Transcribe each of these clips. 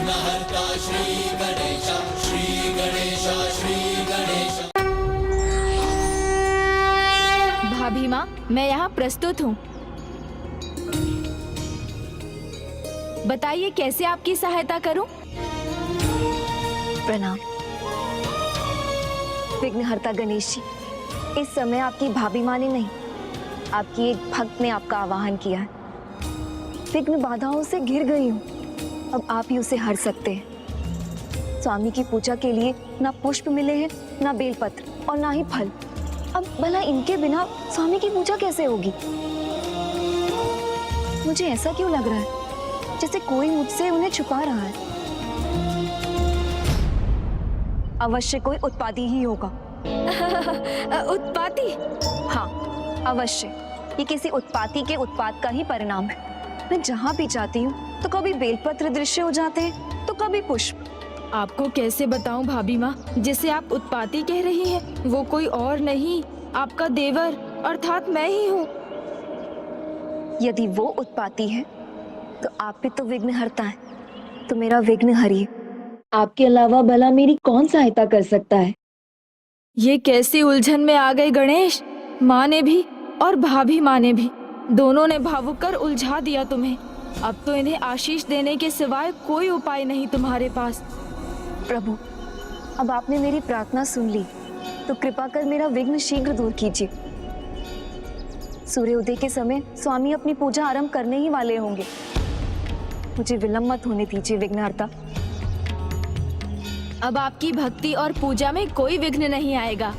विघ्नहर्ता श्री गणेश, श्री गणेश, श्री गणेश। भाभी माँ, मैं यहाँ प्रस्तुत हूँ। बताइए कैसे आपकी सहायता करूँ? प्रणाम विघ्नहर्ता गणेश जी। इस समय आपकी भाभी माँ ने नहीं, आपकी एक भक्त ने आपका आवाहन किया है। विघ्न बाधाओं से घिर गई हूँ, अब आप ही उसे हर सकते हैं। स्वामी की पूजा के लिए ना पुष्प मिले हैं, ना बेलपत्र और ना ही फल। अब भला इनके बिना स्वामी की पूजा कैसे होगी? मुझे ऐसा क्यों लग रहा है जैसे कोई मुझसे उन्हें छुपा रहा है। अवश्य कोई उत्पाती ही होगा। उत्पाती? हाँ अवश्य, ये किसी उत्पाती के उत्पात का ही परिणाम है। मैं जहाँ भी जाती हूँ तो कभी बेलपत्र दृश्य हो जाते हैं तो कभी पुष्प। आपको कैसे बताऊं भाभी माँ, जिसे आप उत्पाती कह रही हैं वो कोई और नहीं, आपका देवर अर्थात मैं ही हूँ। यदि वो उत्पाती है तो आप भी तो विघ्नहर्ता है, तो मेरा विघ्न हरिए। आपके अलावा भला मेरी कौन सहायता कर सकता है? ये कैसी उलझन में आ गए गणेश। माँ ने भी और भाभी माँ ने भी, दोनों ने भावुक कर उलझा दिया तुम्हें। अब तो इन्हें आशीष देने के सिवाय कोई उपाय नहीं तुम्हारे पास। प्रभु, अब आपने मेरी प्रार्थना सुन ली तो कृपा कर मेरा विघ्न शीघ्र दूर कीजिए। सूर्योदय के समय स्वामी अपनी पूजा आरंभ करने ही वाले होंगे। मुझे विलंब मत होने दीजिए विघ्नहर्ता। अब आपकी भक्ति और पूजा में कोई विघ्न नहीं आएगा।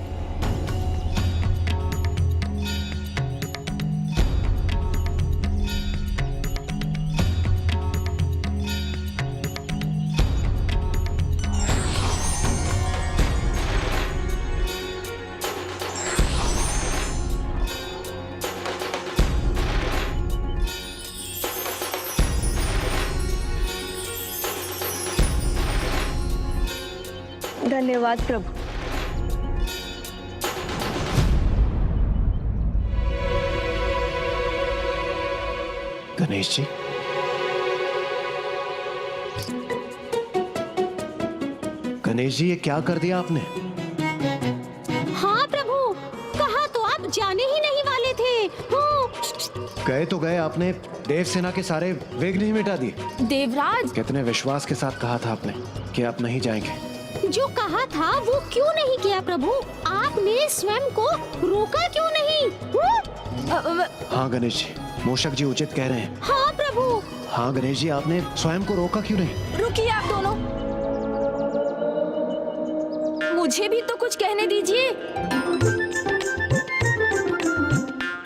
धन्यवाद प्रभु। गणेश जी, गणेश जी, ये क्या कर दिया आपने? हाँ प्रभु, कहा तो आप जाने ही नहीं वाले थे। गए तो गए, आपने देवसेना के सारे विघ्न ही मिटा दिए। देवराज, कितने विश्वास के साथ कहा था आपने कि आप नहीं जाएंगे। जो कहा था वो क्यों नहीं किया प्रभु? आपने स्वयं को रोका क्यों नहीं? हाँ गणेश जी, मूषक जी उचित कह रहे हैं। हाँ प्रभु। हाँ गणेश जी, आपने स्वयं को रोका क्यों नहीं? रुकिए आप दोनों, मुझे भी तो कुछ कहने दीजिए।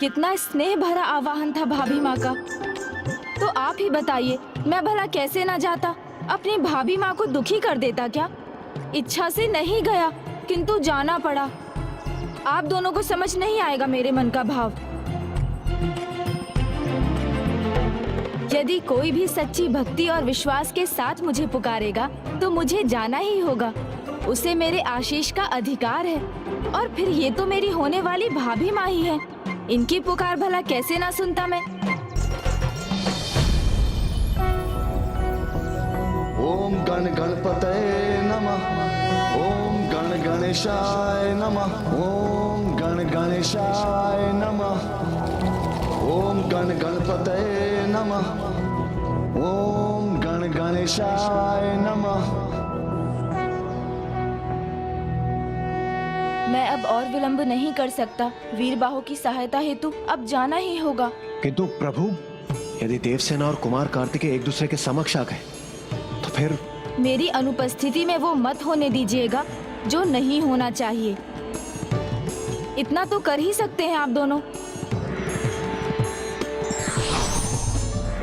कितना स्नेह भरा आवाहन था भाभी माँ का, तो आप ही बताइए, मैं भला कैसे ना जाता? अपनी भाभी माँ को दुखी कर देता क्या? इच्छा से नहीं गया किंतु जाना पड़ा। आप दोनों को समझ नहीं आएगा मेरे मन का भाव। यदि कोई भी सच्ची भक्ति और विश्वास के साथ मुझे पुकारेगा तो मुझे जाना ही होगा। उसे मेरे आशीष का अधिकार है, और फिर ये तो मेरी होने वाली भाभी माँ ही है। इनकी पुकार भला कैसे ना सुनता मैं। ओम गण गणपतये नमः, ओम गण गणेशाय नमः, ओम गण गणेशाय नमः, ओम गण गणपतये नमः, ओम गण गणेशाय नमः। मैं अब और विलंब नहीं कर सकता। वीरबाहु की सहायता हेतु अब जाना ही होगा। किंतु प्रभु, यदि देवसेना और कुमार कार्तिकेय एक दूसरे के समक्ष आ गए तो फिर? मेरी अनुपस्थिति में वो मत होने दीजिएगा जो नहीं होना चाहिए। इतना तो कर ही सकते हैं आप दोनों।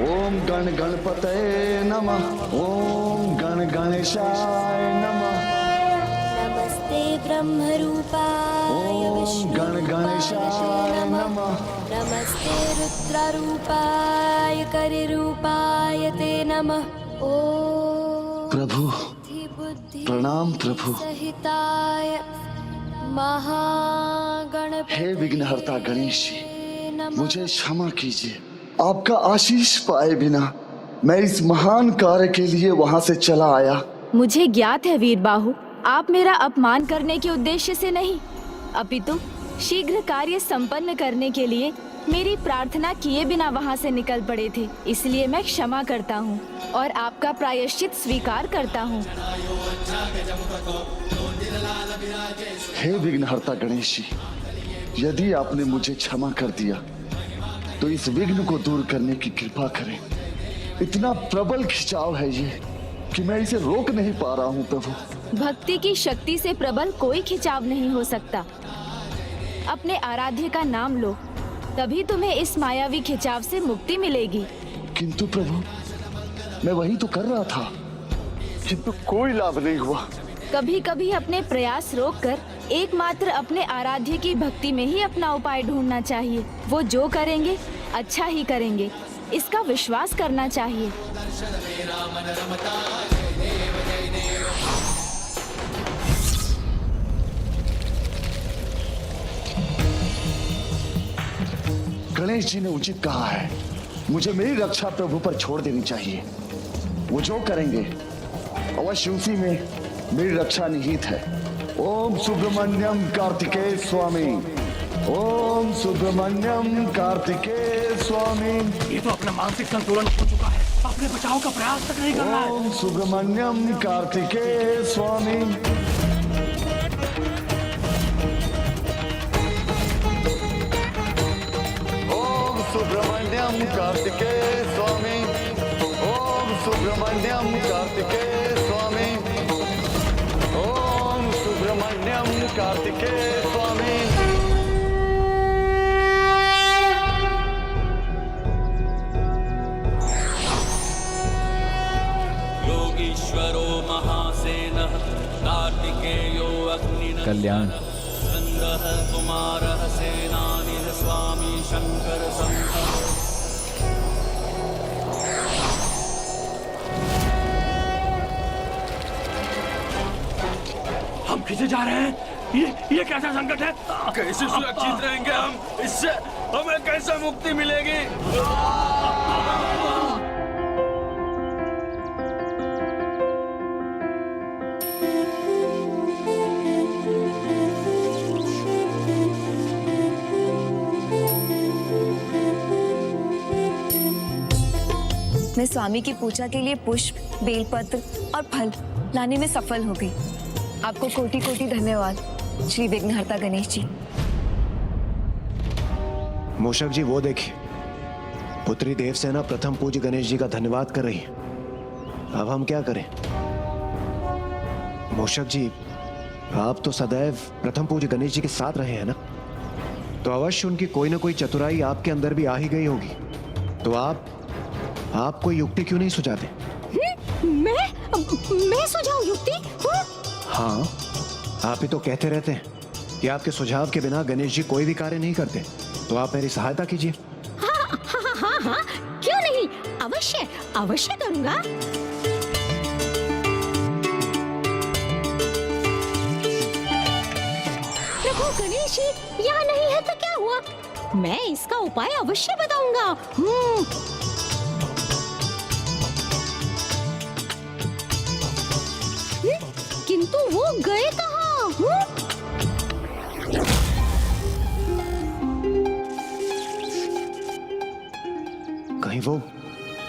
ओम गण गणपतये नमः, ओम गण गणेशाय नमः, नमस्ते ब्रह्मरूपाय ओम गण गणेशाय नमः, नमस्ते रुद्ररूपाय करिरूपाय ते नमः। ओम प्रभु प्रणाम प्रभु। सहिताय महागणपते हे विघ्नहर्ता गणेश जी, मुझे क्षमा कीजिए। आपका आशीष पाए बिना मैं इस महान कार्य के लिए वहां से चला आया। मुझे ज्ञात है वीरबाहु, आप मेरा अपमान करने के उद्देश्य से नहीं, अपितु शीघ्र कार्य संपन्न करने के लिए मेरी प्रार्थना किए बिना वहां से निकल पड़े थे। इसलिए मैं क्षमा करता हूँ और आपका प्रायश्चित स्वीकार करता हूँ। हे विघ्नहर्ता गणेश जी, यदि आपने मुझे क्षमा कर दिया तो इस विघ्न को दूर करने की कृपा करें। इतना प्रबल खिंचाव है ये कि मैं इसे रोक नहीं पा रहा हूँ प्रभु। भक्ति की शक्ति से प्रबल कोई खिंचाव नहीं हो सकता। अपने आराध्य का नाम लो, तभी तुम्हें इस मायावी खिंचाव से मुक्ति मिलेगी। किंतु प्रभु, मैं वही तो कर रहा था, किंतु कोई लाभ नहीं हुआ। कभी कभी अपने प्रयास रोककर एकमात्र अपने आराध्य की भक्ति में ही अपना उपाय ढूंढना चाहिए। वो जो करेंगे अच्छा ही करेंगे, इसका विश्वास करना चाहिए। गणेश जी ने उचित कहा है, मुझे मेरी रक्षा प्रभु पर छोड़ देनी चाहिए। वो जो करेंगे अवश्य उसी में मेरी रक्षा निहित है। ओम सुब्रमण्यम कार्तिकेय स्वामी, ओम सुब्रमण्यम कार्तिकेय स्वामी। ये तो अपना मानसिक संतुलन खो चुका है, अपने बचाव का प्रयास तक नहीं कर रहा है। ओम सुब्रमण्यम कार्तिकेय स्वामी। ओम सुब्रमण्यम कार्तिकेय स्वामी, ओम सुब्रमण्यम कार्तिकेय स्वामी, ओम सुब्रमण्यम कार्तिकेय स्वामी। योगीश्वरो महासेनः कार्तिकेयो अग्निः कल्याण। स्कन्दः कुमारः सेनानिः स्वामी शंकर संतः। हम खींचे जा रहे हैं। ये कैसा संकट है? कैसे सुरक्षित रहेंगे हम? इससे हमें कैसे मुक्ति मिलेगी? मैं स्वामी की पूजा के लिए पुष्प, बेलपत्र और फल लाने में सफल हो गई। आपको कोटि कोटि धन्यवाद श्री विघ्नहर्ता गणेश जी। मूषक जी वो देखिए, पुत्री देवसेना प्रथम पूज्य गणेश जी का धन्यवाद कर रही है। अब हम क्या करें? मूषक जी, आप तो सदैव प्रथम पूज्य गणेश जी के साथ रहे हैं ना, तो अवश्य उनकी कोई ना कोई चतुराई आपके अंदर भी आ ही गई होगी। तो आप कोई युक्ति क्यों नहीं सुझाते? मैं सुझाऊं युक्ति? हाँ, आप ही तो कहते रहते हैं कि आपके सुझाव के बिना गणेश जी कोई भी कार्य नहीं करते। तो आप मेरी सहायता कीजिए। हाँ, क्यों नहीं, अवश्य अवश्य करूंगा। प्रभु गणेश जी यहाँ नहीं है तो क्या हुआ? मैं इसका उपाय अवश्य बताऊंगा। किंतु वो गए कहाँ?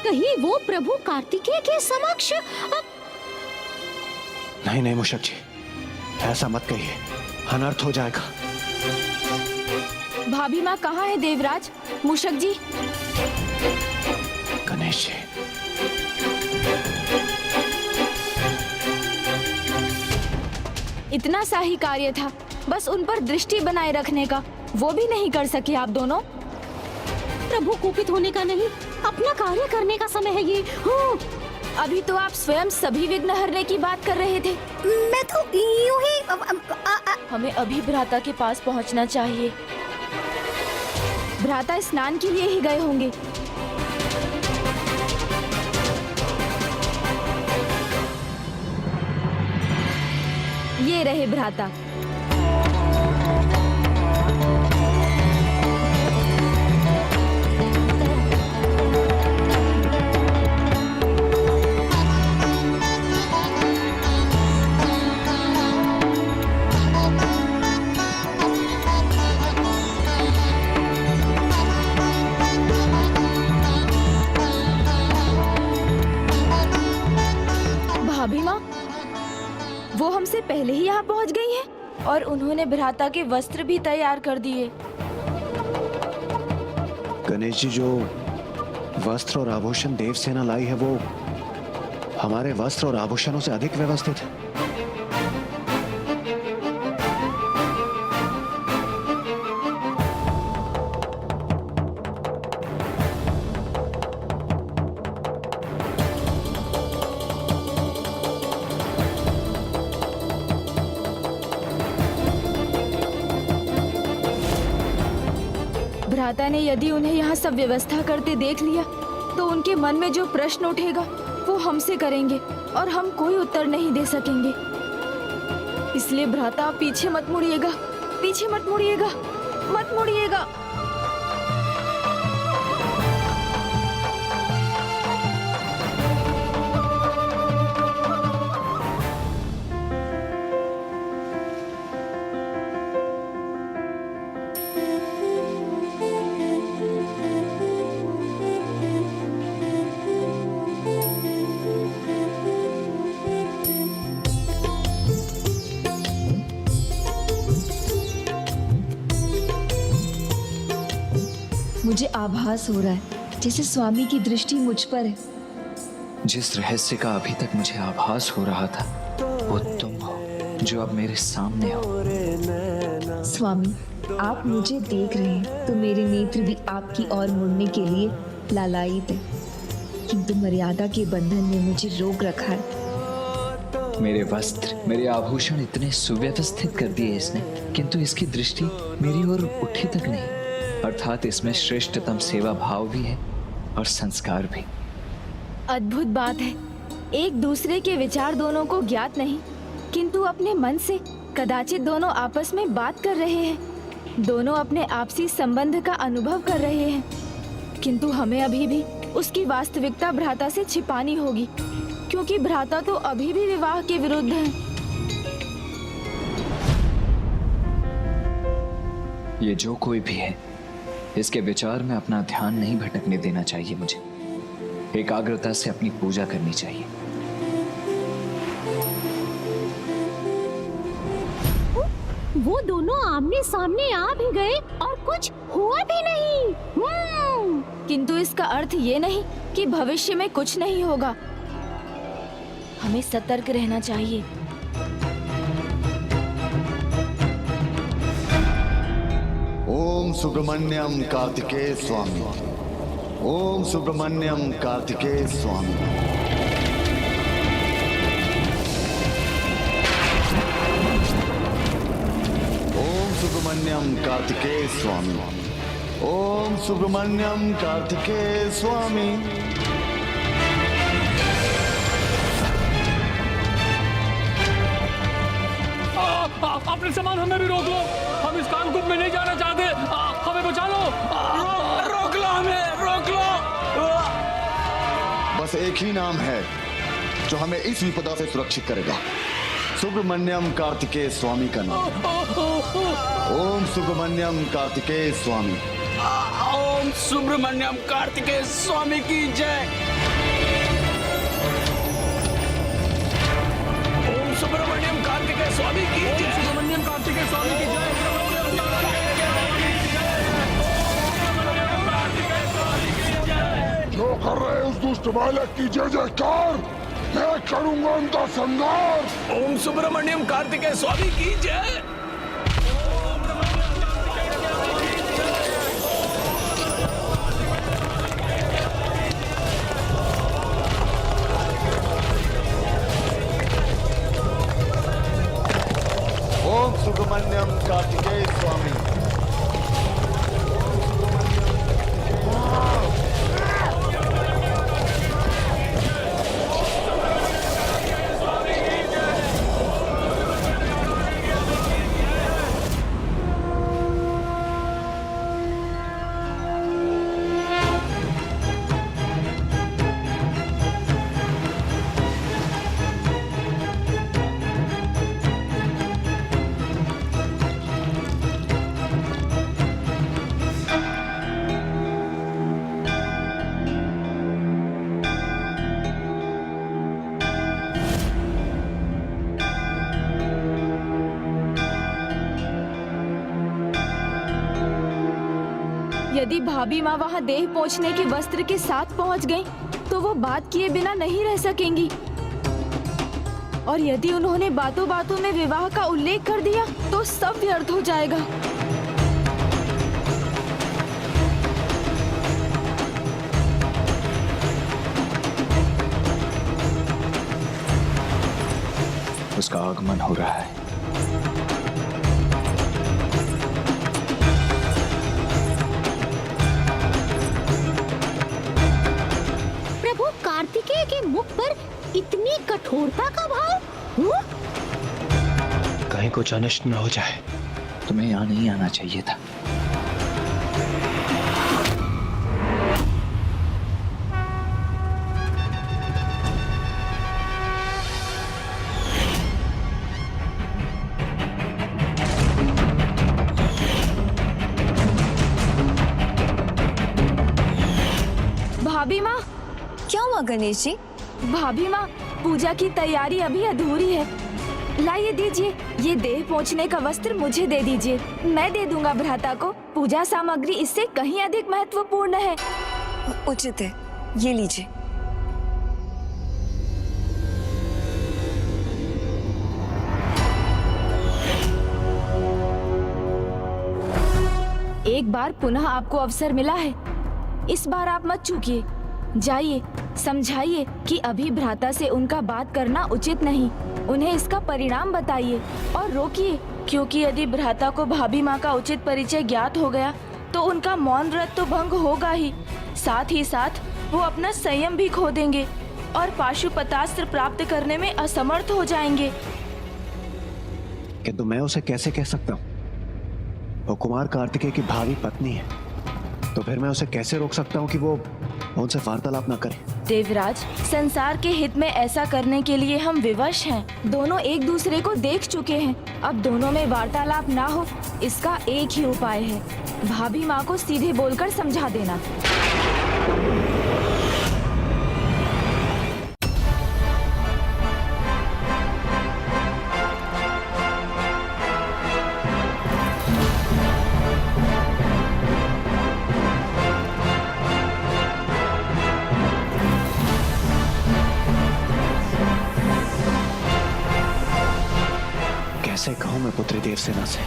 कहीं वो प्रभु कार्तिकेय के समक्ष। नहीं मूषक जी, ऐसा मत कहिए, अनर्थ हो जाएगा। भाभी माँ कहाँ है देवराज? मूषक जी। गणेश जी, इतना सा ही कार्य था, बस उन पर दृष्टि बनाए रखने का, वो भी नहीं कर सके आप दोनों। प्रभु कुपित होने का नहीं, अपना कार्य करने का समय है ये। अभी तो आप स्वयं सभी विघ्न हरने की बात कर रहे थे। मैं तो यूं ही हमें अभी भ्राता के पास पहुंचना चाहिए। भ्राता स्नान के लिए ही गए होंगे। ये रहे भ्राता। भाभी माँ, वो हमसे पहले ही यहाँ पहुँच गई हैं और उन्होंने भ्राता के वस्त्र भी तैयार कर दिए। गणेश जी, जो वस्त्र और आभूषण देवसेना लाई है वो हमारे वस्त्र और आभूषणों से अधिक व्यवस्थित है। भ्राता ने यदि उन्हें यहाँ सब व्यवस्था करते देख लिया तो उनके मन में जो प्रश्न उठेगा वो हमसे करेंगे और हम कोई उत्तर नहीं दे सकेंगे। इसलिए भ्राता, आप पीछे मत मुड़िएगा, पीछे मत मुड़िएगा, मत मुड़िएगा। मुझे आभास हो रहा है जैसे स्वामी की दृष्टि मुझ पर है। जिस रहस्य का अभी तक मुझे आभास हो रहा था वो तुम हो, जो अब मेरे सामने हो। स्वामी, आप मुझे देख रहे हैं तो मेरे नेत्र भी आपकी ओर मुड़ने के लिए लालायित है, किंतु मर्यादा के बंधन ने मुझे रोक रखा है। मेरे वस्त्र, मेरे आभूषण इतने सुव्यवस्थित कर दिए इसने, किंतु इसकी दृष्टि मेरी ओर उठी तक नहीं। अर्थात इसमें श्रेष्ठतम सेवा भाव भी है और संस्कार भी। अद्भुत बात है, एक दूसरे के विचार दोनों को ज्ञात नहीं, किंतु अपने मन से कदाचित दोनों आपस में बात कर रहे हैं। दोनों अपने आपसी संबंध का अनुभव कर रहे हैं, किंतु हमें अभी भी उसकी वास्तविकता भ्राता से छिपानी होगी, क्योंकि भ्राता तो अभी भी विवाह के विरुद्ध है। ये जो कोई भी है, इसके विचार में अपना ध्यान नहीं भटकने देना चाहिए। मुझे एकाग्रता से अपनी पूजा करनी चाहिए। वो दोनों आमने सामने आ भी गए और कुछ हुआ भी नहीं। किंतु इसका अर्थ ये नहीं कि भविष्य में कुछ नहीं होगा। हमें सतर्क रहना चाहिए। ओम सुब्रमण्यम कार्तिकेय स्वामी। ओम सुब्रमण्यम कार्तिकेय स्वामी। ओम सुब्रमण्यम कार्तिकेय स्वामी। ओम सुब्रमण्यम कार्तिकेय स्वामी। अपने सामान हमें भी रोक लो, हम इस कालकूप में नहीं जाना चाहते। हमें बचा लो, रोक लो, हमें रोक लो। बस एक ही नाम है जो हमें इस विपदा से सुरक्षित करेगा, सुब्रमण्यम कार्तिकेय स्वामी का नाम। ओम सुब्रमण्यम कार्तिकेय स्वामी। ओम सुब्रमण्यम कार्तिकेय स्वामी की जय। ओम सुब्रमण्यम कार्तिकेय स्वामी की जय। सुब्रमण्यम कार्तिकेय स्वामी की जय। जो कर रहे उस दुष्ट बालक की जय जयकार, मैं करूंगा उनका संहार। ओम सुब्रमण्यम कार्तिकेय स्वामी की जय। ओम सुब्रमण्यम कार्तिकेय स्वामी। यदि भाभी माँ वहाँ देह पहुँचने के वस्त्र के साथ पहुँच गईं, तो वो बात किए बिना नहीं रह सकेंगी। और यदि उन्होंने बातों बातों में विवाह का उल्लेख कर दिया तो सब व्यर्थ हो जाएगा। उसका आगमन हो रहा है। प्रभु, कार्तिकेय के मुख पर इतनी कठोरता का भाव? कहीं कुछ अनिष्ट न हो जाए। तुम्हें यहाँ नहीं आना चाहिए था। भाभी माँ, क्या हुआ गणेश जी? भाभी माँ, पूजा की तैयारी अभी अधूरी है। लाइए दीजिए, ये देह पहुँचने का वस्त्र मुझे दे दीजिए, मैं दे दूंगा भ्राता को। पूजा सामग्री इससे कहीं अधिक महत्वपूर्ण है। उचित है, ये लीजिए। एक बार पुनः आपको अवसर मिला है, इस बार आप मत चूकिए। जाइए, समझाइए कि अभी भ्राता से उनका बात करना उचित नहीं। उन्हें इसका परिणाम बताइए और रोकिए, क्योंकि यदि भ्राता को भाभी माँ का उचित परिचय ज्ञात हो गया तो उनका मौन व्रत तो भंग होगा ही साथ वो अपना संयम भी खो देंगे और पाशुपतास्त्र प्राप्त करने में असमर्थ हो जाएंगे। किंतु मैं उसे कैसे कह सकता हूँ? वो कुमार कार्तिकेय की भावी पत्नी है, तो फिर मैं उसे कैसे रोक सकता हूँ कि वो उनसे वार्तालाप न करे? देवराज, संसार के हित में ऐसा करने के लिए हम विवश हैं। दोनों एक दूसरे को देख चुके हैं। अब दोनों में वार्तालाप ना हो, इसका एक ही उपाय है, भाभी माँ को सीधे बोलकर समझा देना। कैसे कहूं मैं पुत्री देवसेना से?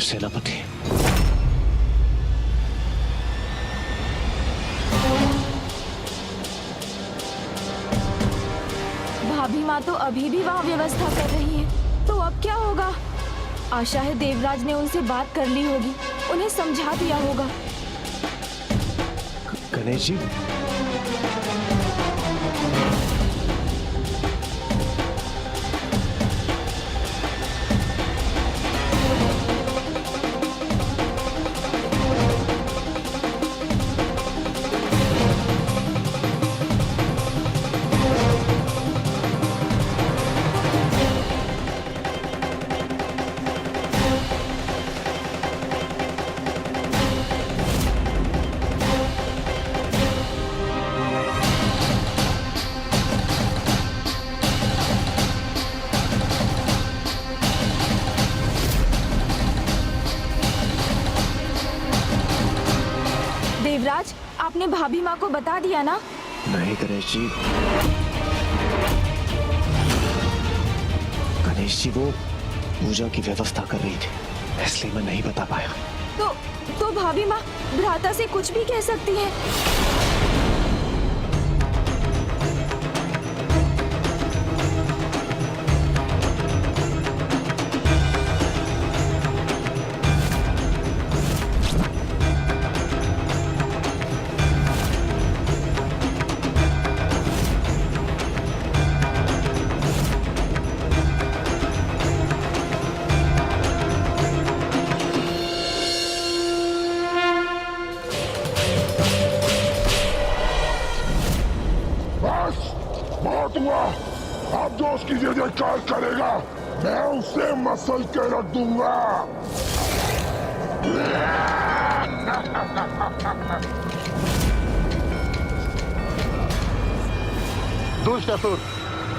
सेनापति, भाभी माँ तो अभी भी वहाँ व्यवस्था कर रही है, तो अब क्या होगा? आशा है देवराज ने उनसे बात कर ली होगी, उन्हें समझा दिया होगा। गणेश जी, देवराज, आपने भाभी माँ को बता दिया ना? नहीं गणेश जी, गणेश जी वो पूजा की व्यवस्था कर रही थी, इसलिए मैं नहीं बता पाया। तो भाभी माँ भ्राता से कुछ भी कह सकती है। बस बहुत हुआ। अब जो उसकी जय जयकार करेगा मैं उसे मसल के रख दूंगा। दुष्ट असुर,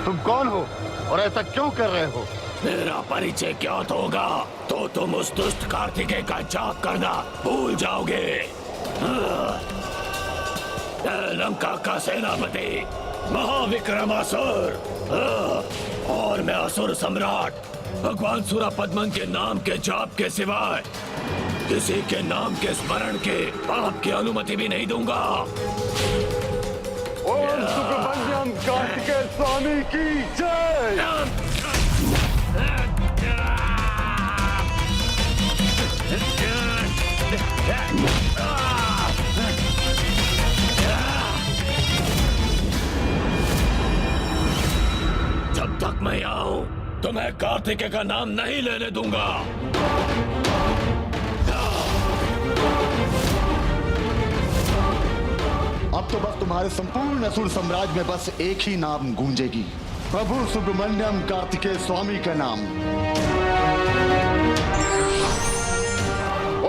तुम कौन हो और ऐसा क्यों कर रहे हो? मेरा परिचय ज्ञात होगा तो तुम उस दुष्ट कार्तिकेय का जाप करना भूल जाओगे। लंका का सेनापति महाविक्रमासुर और मैं असुर सम्राट भगवान सूरपद्मन के नाम के जाप के सिवाय किसी के नाम के स्मरण के पाप की अनुमति भी नहीं दूंगा। ओम सुब्रमण्यम कार्तिकेय स्वामी की जय। जब तक मैं आऊं तो मैं कार्तिकेय का नाम नहीं लेने दूंगा। अब तो बस तुम्हारे संपूर्ण असुर साम्राज्य में बस एक ही नाम गूंजेगी, प्रभु सुब्रमण्यम कार्तिकेय स्वामी का नाम।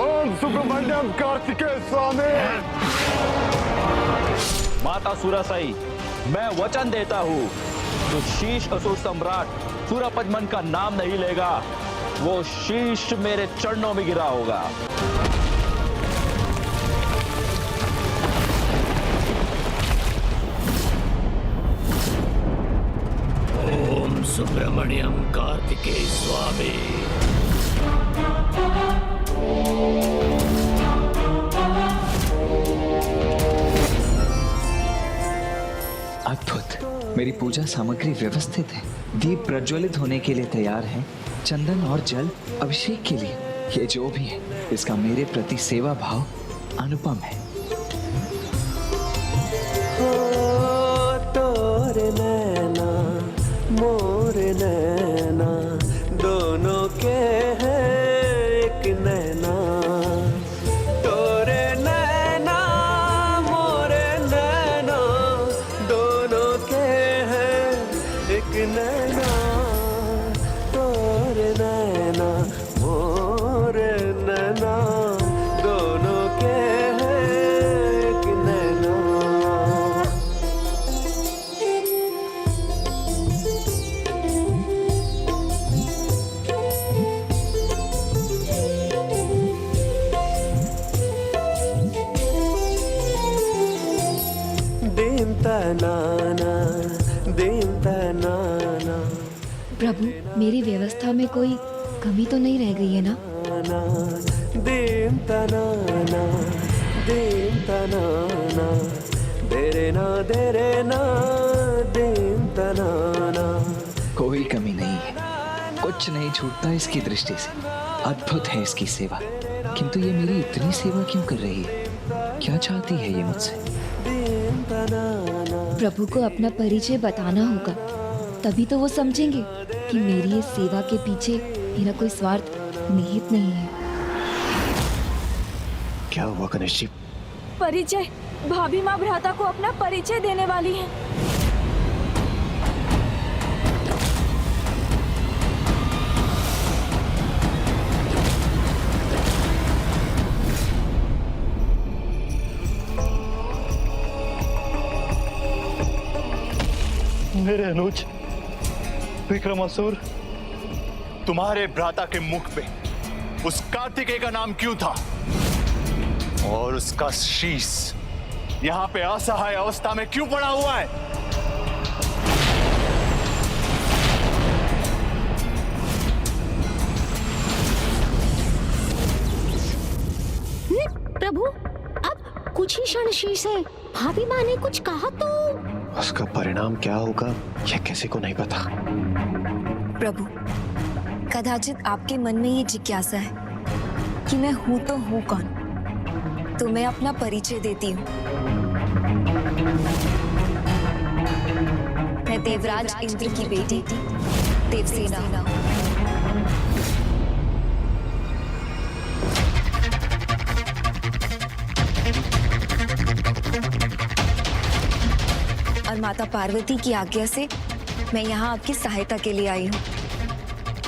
ओम सुब्रमण्यम कार्तिकेय स्वामी। माता सुरासाई, मैं वचन देता हूँ जो शीश असुर सम्राट सूरपद्मन का नाम नहीं लेगा वो शीश मेरे चरणों में गिरा होगा। ओम सुब्रमण्यम कार्तिकेय स्वामी। अद्भुत। मेरी पूजा सामग्री व्यवस्थित है, दीप प्रज्वलित होने के लिए तैयार है, चंदन और जल अभिषेक के लिए। ये जो भी है इसका मेरे प्रति सेवा भाव अनुपम है। तोरे नैना मोर नैना दोनों के हैं एक नैना। तोरे नैना मोरे नैना दोनों के हैं एक नैना। तोरे नैना मोरे नैना दोनों के हैं एक नैना। नाना देवता नाना। प्रभु, मेरी व्यवस्था में कोई कमी तो नहीं रह गई है ना? देवता नाना देवता नाना देरे ना देवता नाना। कोई कमी नहीं है, कुछ नहीं छूटता इसकी दृष्टि से। अद्भुत है इसकी सेवा, किंतु ये मेरी इतनी सेवा क्यों कर रही है? क्या चाहती है ये मुझसे? प्रभु को अपना परिचय बताना होगा, तभी तो वो समझेंगे कि मेरी इस सेवा के पीछे मेरा कोई स्वार्थ निहित नहीं है। क्या हुआ गणेश जी? परिचय, भाभी माँ भ्राता को अपना परिचय देने वाली है। मेरे अनुज विक्रमासुर, तुम्हारे भ्राता के मुख पे उस कार्तिकेय का नाम क्यों था और उसका शीश यहाँ पे असहाय अवस्था में क्यों पड़ा हुआ है? भीषण शीश है। भाभी माँ ने कुछ कहा तो उसका परिणाम क्या होगा यह किसी को नहीं पता। प्रभु, कदाचित आपके मन में ये जिज्ञासा है कि मैं हूं तो हूं कौन। तो मैं अपना परिचय देती हूँ। मैं देवराज इंद्र की बेटी देवसेना। और माता पार्वती की आज्ञा से मैं यहाँ आपकी सहायता के लिए आई हूँ।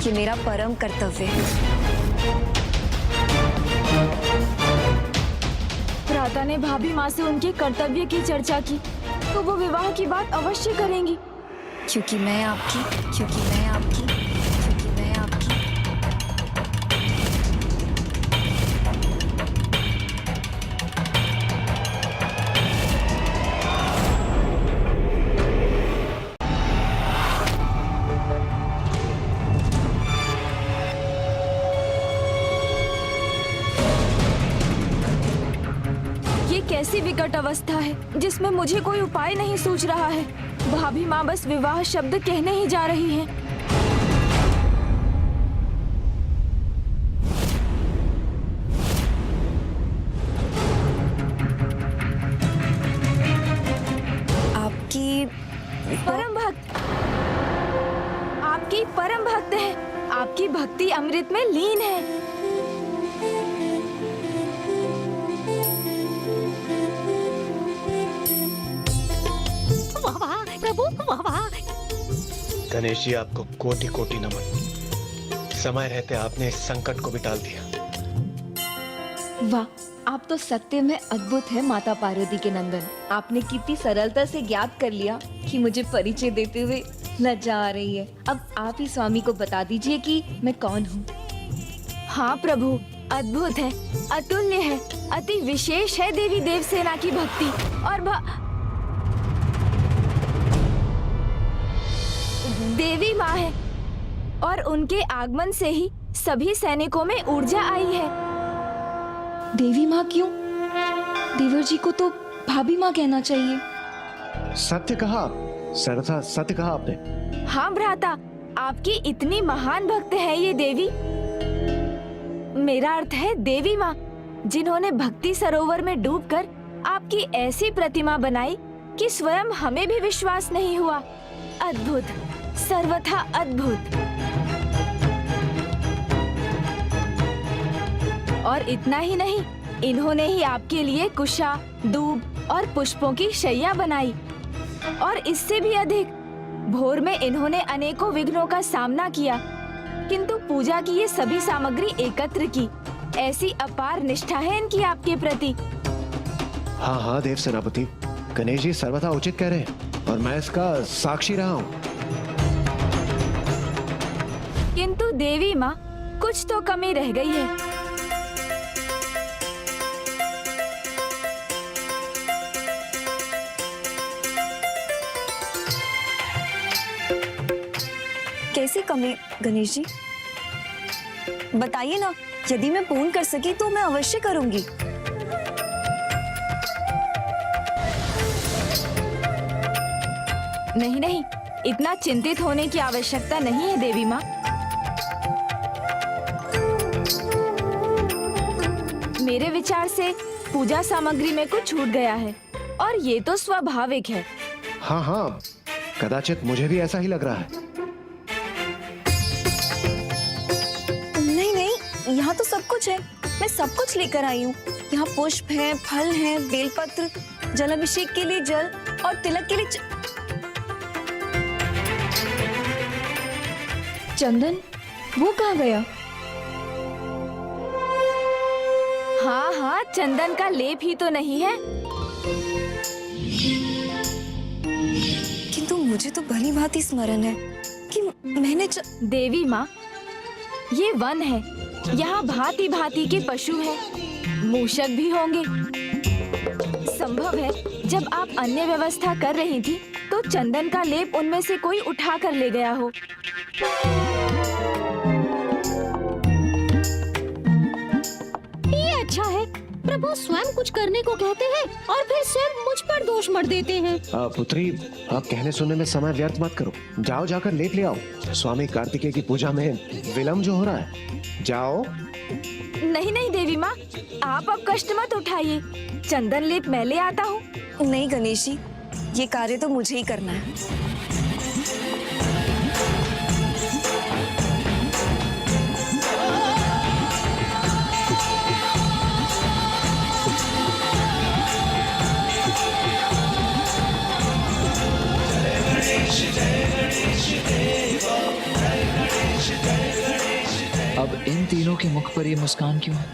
ये मेरा परम कर्तव्य है। भ्राता ने भाभी माँ से उनके कर्तव्य की चर्चा की, तो वो विवाह की बात अवश्य करेंगी। क्योंकि मैं आपकी ये कैसी विकट अवस्था है जिसमें मुझे कोई उपाय नहीं सूझ रहा है। भाभी माँ बस विवाह शब्द कहने ही जा रही हैं। आपकी परम भक्त है। आपकी भक्ति अमृत में लीन है। वाह वाह प्रभु, वाह वाह। गणेश जी, आपको कोटि कोटि नमन। समय रहते आपने इस संकट को भी टाल दिया। वाह, आप तो सत्य में अद्भुत है माता पार्वती के नंदन। आपने कितनी सरलता से ज्ञात कर लिया कि मुझे परिचय देते हुए लज्जा आ रही है। अब आप ही स्वामी को बता दीजिए कि मैं कौन हूँ। हाँ प्रभु, अद्भुत है, अतुल्य है, अति विशेष है देवी देवसेना की भक्ति। और देवी माँ है, और उनके आगमन से ही सभी सैनिकों में ऊर्जा आई है। देवी माँ क्यों? देवर जी को तो भाभी माँ कहना चाहिए। सत्य कहा, सरसा सत्य कहा आपने। हाँ भ्राता, आपकी इतनी महान भक्त है ये देवी। मेरा अर्थ है देवी माँ, जिन्होंने भक्ति सरोवर में डूबकर आपकी ऐसी प्रतिमा बनाई कि स्वयं हमें भी विश्वास नहीं हुआ। अद्भुत, सर्वथा अद्भुत। और इतना ही नहीं, इन्होंने ही आपके लिए कुशा, दूब और पुष्पों की शैया बनाई। और इससे भी अधिक, भोर में इन्होंने अनेकों विघ्नों का सामना किया, किंतु पूजा की ये सभी सामग्री एकत्र की। ऐसी अपार निष्ठा है इनकी आपके प्रति। हाँ हाँ देव सेनापति, गणेश जी सर्वथा उचित कह रहे हैं और मैं इसका साक्षी रहा हूँ। किंतु देवी माँ, कुछ तो कमी रह गई है। कैसी कमी गणेश जी? बताइए ना, यदि मैं पूर्ण कर सकी तो मैं अवश्य करूंगी। नहीं नहीं, इतना चिंतित होने की आवश्यकता नहीं है देवी माँ। मेरे विचार से पूजा सामग्री में कुछ छूट गया है, और ये तो स्वाभाविक है। हाँ हाँ, कदाचित मुझे भी ऐसा ही लग रहा है। नहीं नहीं, यहाँ तो सब कुछ है। मैं सब कुछ लेकर आई हूँ। यहाँ पुष्प हैं, फल हैं, बेलपत्र, जलाभिषेक के लिए जल और तिलक के लिए चंदन। वो कहाँ गया? हाँ हाँ, चंदन का लेप ही तो नहीं है। किंतु मुझे तो भली भांति स्मरण है कि मैंने देवी माँ, ये वन है, यहाँ भांति भांति के पशु हैं, मूषक भी होंगे। संभव है जब आप अन्य व्यवस्था कर रही थी तो चंदन का लेप उनमें से कोई उठा कर ले गया हो। ये अच्छा है, प्रभु स्वयं कुछ करने को कहते हैं और फिर स्वयं मुझ पर दोष मढ़ देते हैं। पुत्री, आप कहने सुनने में समय व्यर्थ मत करो। जाओ, जाकर लेप ले आओ। स्वामी कार्तिकेय की पूजा में विलम्ब जो हो रहा है। जाओ। नहीं नहीं देवी माँ, आप अब कष्ट मत उठाइए। चंदन लेप मैं ले आता हूँ। नहीं गणेश जी, ये कार्य तो मुझे ही करना है। अब इन तीनों के मुख पर ये मुस्कान क्यों है?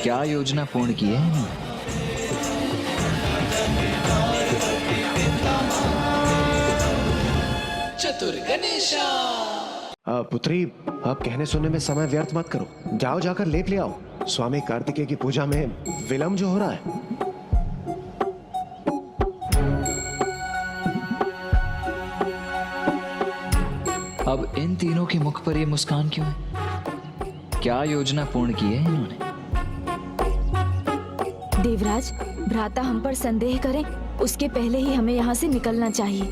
क्या योजना पूर्ण की है इन्होंने? चतुर गणेशा। पुत्री, आप कहने सुनने में समय व्यर्थ मत करो। जाओ, जाकर लेप ले आओ। स्वामी कार्तिकेय की पूजा में विलम्ब जो हो रहा है। अब इन तीनों के मुख पर ये मुस्कान क्यों है? क्या योजना पूर्ण की है इन्होंने? देवराज, भ्राता हम पर संदेह करें उसके पहले ही हमें यहाँ से निकलना चाहिए।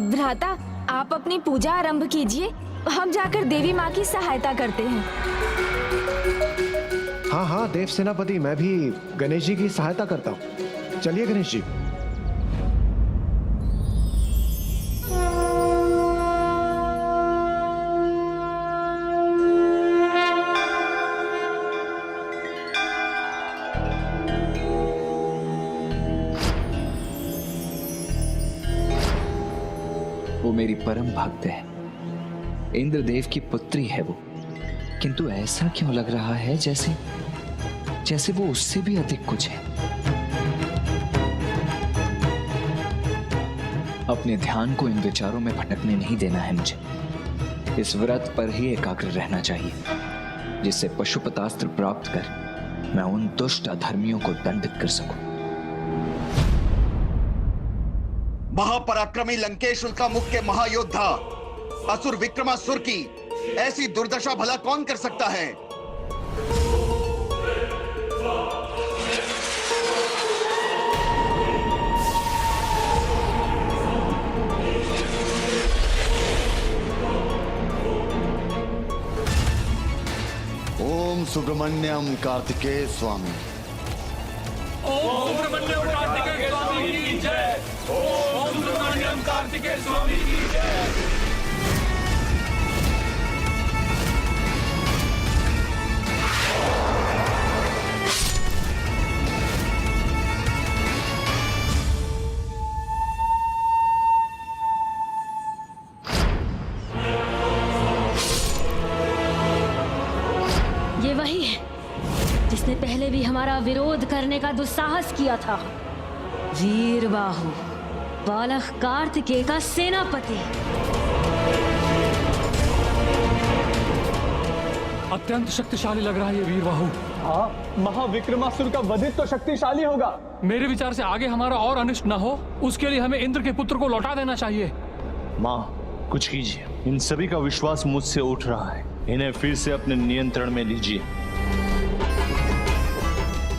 भ्राता, आप अपनी पूजा आरंभ कीजिए। हम जाकर देवी माँ की सहायता करते हैं। हाँ हाँ देव सेनापति, मैं भी गणेश जी की सहायता करता हूँ। चलिए गणेश जी। वो मेरी परम भक्त है, इंद्रदेव की पुत्री है वो, किंतु ऐसा क्यों लग रहा है जैसे वो उससे भी अधिक कुछ है। अपने ध्यान को इन विचारों में भटकने नहीं देना है मुझे। इस व्रत पर ही एकाग्र रहना चाहिए, जिससे पशुपतास्त्र प्राप्त कर मैं उन दुष्ट अधर्मियों को दंडित कर सकूं। महापराक्रमी लंकेशुल का मुख्य महायोद्धा असुर विक्रमासुर की ऐसी दुर्दशा भला कौन कर सकता है? ओम सुब्रमण्यम कार्तिकेय स्वामी। ओम सुब्रमण्यम कार्तिकेय स्वामी की जय। ओम सुब्रमण्यम कार्तिकेय स्वामी की जय। ये वही है जिसने पहले भी हमारा विरोध करने का दुस्साहस किया था। वीरबाहु, बालक कार्तिकेय का सेनापति। अत्यंत शक्तिशाली लग रहा है ये वीरबाहु। हाँ, महाविक्रमासुर का वधित तो शक्तिशाली होगा। मेरे विचार से आगे हमारा और अनिष्ट न हो, उसके लिए हमें इंद्र के पुत्र को लौटा देना चाहिए। माँ, कुछ कीजिए। इन सभी का विश्वास मुझसे उठ रहा है। इन्हें फिर से अपने नियंत्रण में लीजिए।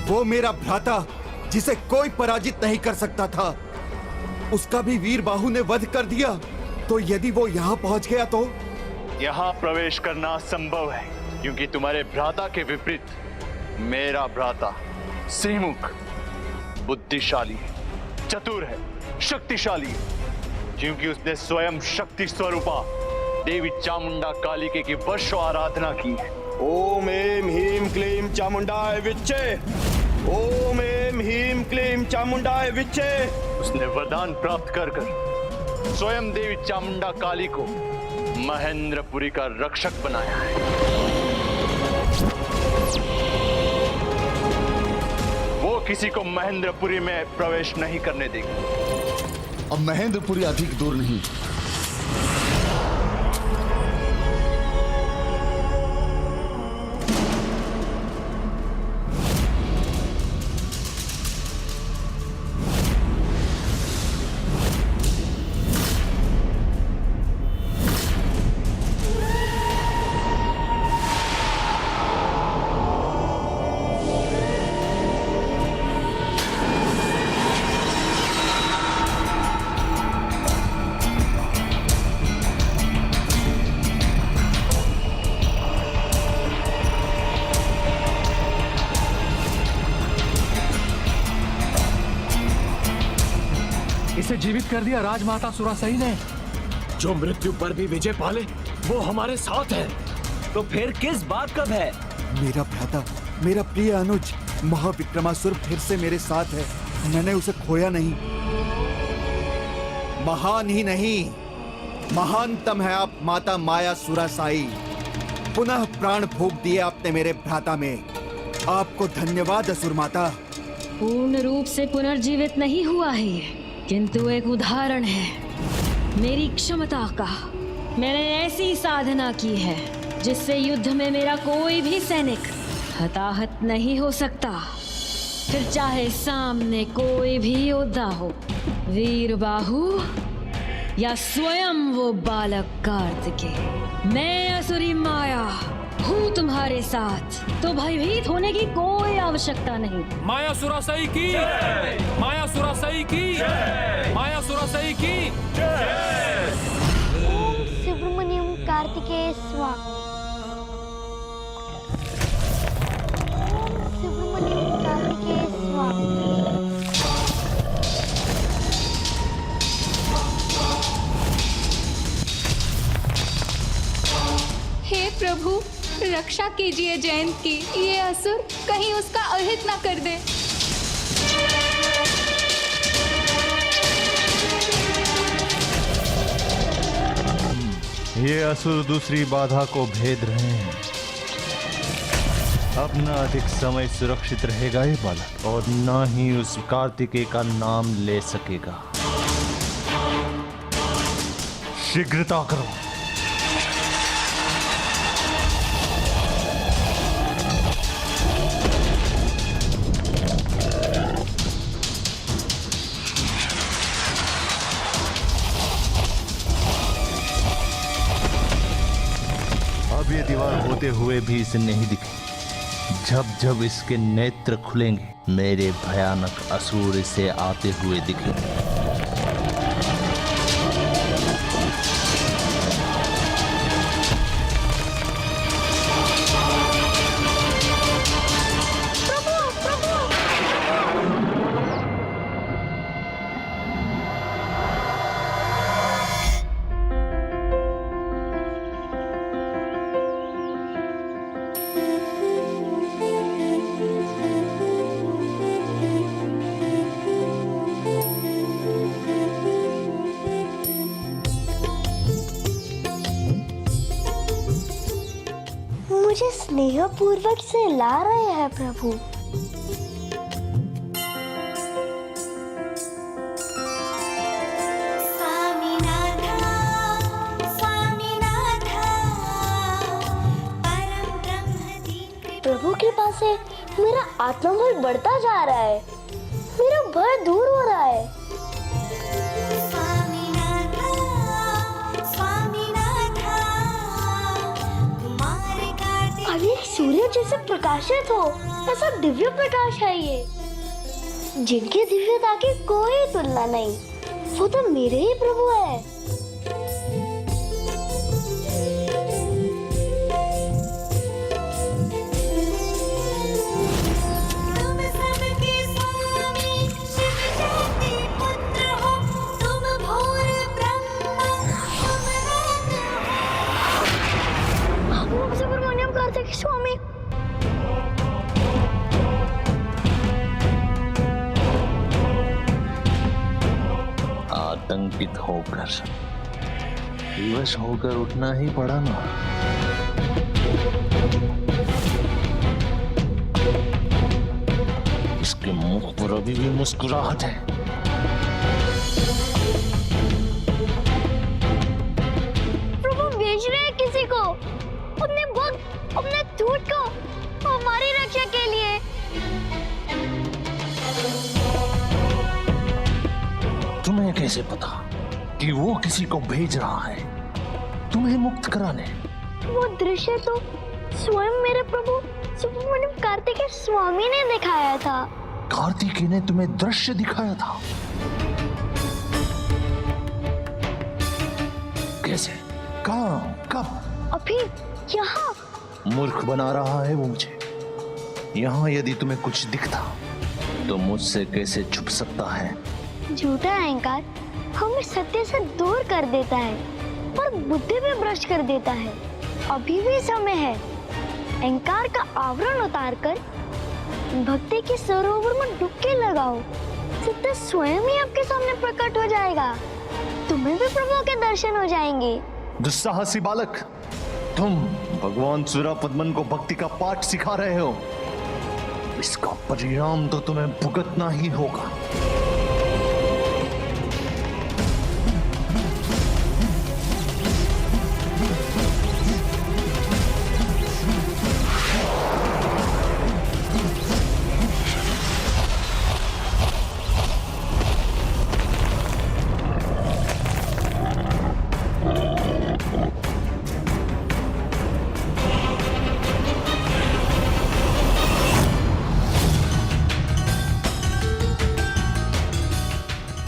वो मेरा भ्राता जिसे कोई पराजित नहीं कर सकता था, उसका भी वीरबाहु ने वध कर दिया। तो यदि वो यहाँ पहुंच गया तो यहाँ प्रवेश करना असंभव है, क्योंकि तुम्हारे भ्राता के विपरीत मेरा भ्राता श्रीमुख बुद्धिशाली है, चतुर है, शक्तिशाली है, क्योंकि उसने स्वयं शक्ति स्वरूपा देवी चामुंडा कालिके की वर्षों आराधना की है। ओम एम ह्रीम क्लीम चामुंडाय विच्चे। ओम एम ह्रीम क्लीम चामुंडाय विच्चे। उसने वरदान प्राप्त कर स्वयं देवी चामुंडा काली को महेंद्रपुरी का रक्षक बनाया है। वो किसी को महेंद्रपुरी में प्रवेश नहीं करने देगी। अब महेंद्रपुरी अधिक दूर नहीं। जीवित कर दिया राजमाता सुरासई ने। जो मृत्यु पर भी विजय पाले वो हमारे साथ है। तो फिर किस बात का भय? मेरा भ्राता, मेरा प्रिय अनुज महाविक्रमासुर फिर से मेरे साथ है। मैंने उसे खोया नहीं। महान ही नहीं, महानतम है आप माता माया सुरासाई। पुनः प्राण फूंक दिए आपने मेरे भ्राता में। आपको धन्यवाद असुर माता। पूर्ण रूप से पुनर्जीवित नहीं हुआ है ये, किंतु एक उदाहरण है मेरी क्षमता का। मैंने ऐसी साधना की है जिससे युद्ध में मेरा कोई भी सैनिक हताहत नहीं हो सकता, फिर चाहे सामने कोई भी योद्धा हो, वीर बाहु या स्वयं वो बालक कार्तिकेय। मैं असुरी माया हूँ तुम्हारे साथ, तो भयभीत होने की कोई आवश्यकता नहीं। माया सुरासई की, माया सुरासई की, माया सुरासई की। सुब्रमण्यम कार्तिकेय स्वाहा। सुब्रमण्यम कार्तिकेय स्वाहा। हे प्रभु, रक्षा कीजिए जयंत की। ये असुर कहीं उसका अहित ना कर दे। ये असुर दूसरी बाधा को भेद रहे हैं। अब न अधिक समय सुरक्षित रहेगा ये बालक, और न ही उस कार्तिकेय का नाम ले सकेगा। शीघ्रता करो। अब ये दीवार होते हुए भी इसे नहीं दिखे। जब जब इसके नेत्र खुलेंगे मेरे भयानक असुर इसे आते हुए दिखेंगे। मुझे स्नेहपूर्वक से ला रहे हैं प्रभु। प्रभु कृपा से मेरा आत्मबल बढ़ता जा रहा है, मेरा भय दूर हो रहा है। अनेक सूर्य जैसे प्रकाशित हो, ऐसा दिव्य प्रकाश है ये, जिनकी दिव्यता की कोई तुलना नहीं। वो तो मेरे ही प्रभु है। स्वामी, आतंकित होकर, विवश होकर उठना ही पड़ा ना। इसके मुख पर अभी भी मुस्कुराहट है। प्रभु भेज रहे हैं किसी को, अपने भक्त, अपने दूत को हमारी रक्षा के लिए। तुम्हें कैसे पता कि वो किसी को भेज रहा है तुम्हें मुक्त कराने? वो दृश्य तो स्वयं मेरे प्रभु सुब्रमण्यम कार्तिकेय स्वामी ने दिखाया था। कार्तिकेय ने तुम्हें दृश्य दिखाया था? कैसे, कहाँ, कब? अभी यहाँ। मूर्ख बना रहा है वो मुझे। यहाँ यदि तुम्हें कुछ दिखता तो मुझसे कैसे छुप सकता है? झूठा अहंकार हमें सत्य से दूर कर देता है और बुद्धि भी भ्रष्ट कर देता है। अभी भी समय है, अहंकार का आवरण उतारकर भक्ति के सरोवर में डुबकी लगाओ। सत्य स्वयं ही आपके सामने प्रकट हो जाएगा। तुम्हें भी प्रभु के दर्शन हो जाएंगे। दुस्साहसी बालक, तुम भगवान सूरापद्मन को भक्ति का पाठ सिखा रहे हो। इसका परिणाम तो तुम्हें भुगतना ही होगा।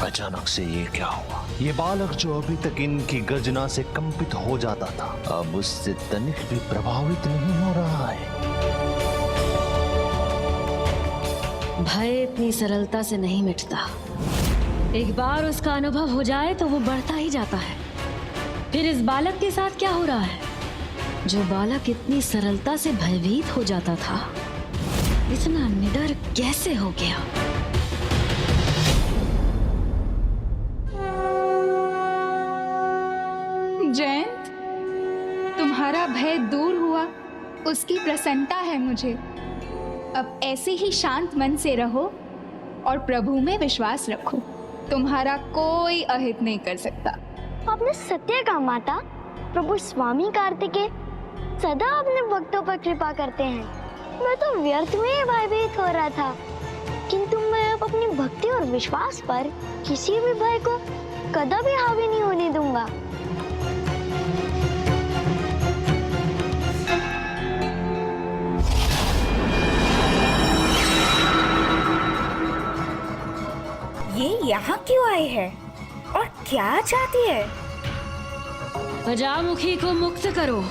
अचानक से ये क्या हुआ? ये बालक जो अभी तक इनकी गर्जना से कंपित हो जाता था, अब उससे तनिक भी प्रभावित नहीं हो रहा है। भय इतनी सरलता से नहीं मिटता। एक बार उसका अनुभव हो जाए तो वो बढ़ता ही जाता है। फिर इस बालक के साथ क्या हो रहा है? जो बालक इतनी सरलता से भयभीत हो जाता था, इतना निडर कैसे हो गया? जयंत, तुम्हारा भय दूर हुआ, उसकी प्रसन्नता है मुझे। अब ऐसे ही शांत मन से रहो और प्रभु में विश्वास रखो। तुम्हारा कोई अहित नहीं कर सकता। आपने सत्य कहा माता। प्रभु स्वामी कार्तिकेय सदा अपने भक्तों पर कृपा करते हैं। मैं तो व्यर्थ में ही भयभीत हो रहा था, किंतु मैं अब अपनी भक्ति और विश्वास पर किसी भी भय को कदापि हावी नहीं होने दूंगा। ये यहाँ क्यों आई है और क्या चाहती है? अजामुखी को मुक्त करो।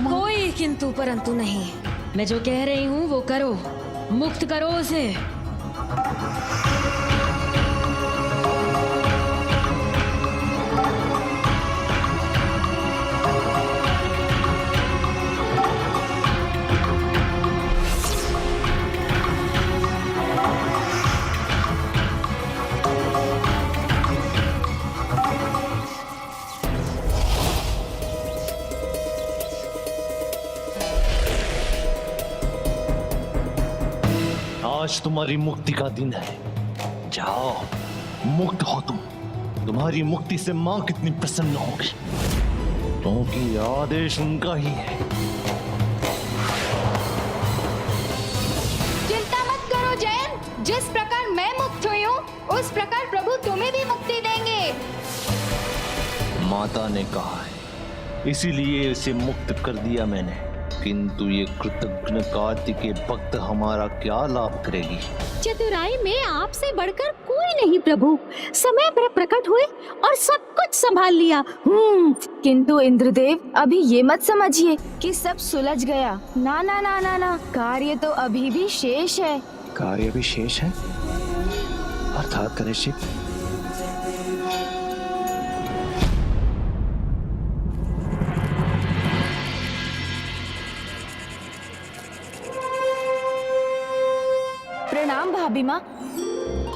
कोई किंतु परंतु नहीं। मैं जो कह रही हूँ वो करो। मुक्त करो उसे। आज तुम्हारी मुक्ति का दिन है। जाओ, मुक्त हो तुम। तुम्हारी मुक्ति से मां कितनी प्रसन्न होगी, क्योंकि आदेश उनका ही है। चिंता मत करो जयंत, जिस प्रकार मैं मुक्त हुई हूँ उस प्रकार प्रभु तुम्हें भी मुक्ति देंगे। माता ने कहा है, इसीलिए इसे मुक्त कर दिया मैंने। किंतु ये कृतज्ञ कार्तिकेय भक्त हमारा क्या लाभ करेगी? चतुराई में आपसे बढ़कर कोई नहीं प्रभु। समय पर प्रकट हुए और सब कुछ संभाल लिया। किंतु इंद्रदेव, अभी ये मत समझिए कि सब सुलझ गया। ना ना ना ना ना, कार्य तो अभी भी शेष है। कार्य भी शेष है? अर्थात गणेश जी, प्रणाम भाभी माँ,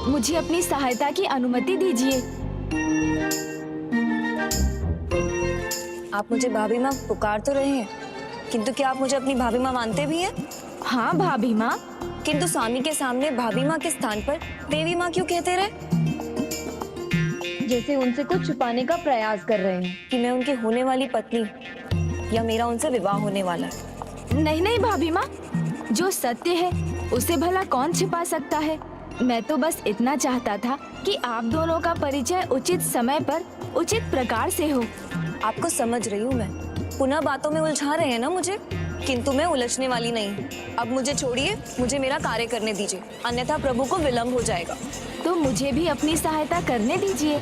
मुझे अपनी सहायता की अनुमति दीजिए। आप मुझे भाभी माँ पुकार तो रहे हैं, किंतु क्या आप मुझे अपनी भाभी माँ मानते भी हैं? हाँ भाभी माँ। किंतु स्वामी के सामने भाभी माँ के स्थान पर देवी माँ क्यों कहते रहे? जैसे उनसे कुछ छुपाने का प्रयास कर रहे हैं कि मैं उनकी होने वाली पत्नी या मेरा उनसे विवाह होने वाला है। नहीं नहीं भाभी माँ, जो सत्य है उसे भला कौन छिपा सकता है। मैं तो बस इतना चाहता था कि आप दोनों का परिचय उचित समय पर उचित प्रकार से हो। आपको समझ रही हूँ मैं। पुनः बातों में उलझा रहे हैं ना मुझे, किंतु मैं उलझने वाली नहीं। अब मुझे छोड़िए, मुझे मेरा कार्य करने दीजिए, अन्यथा प्रभु को विलंब हो जाएगा। तो मुझे भी अपनी सहायता करने दीजिए।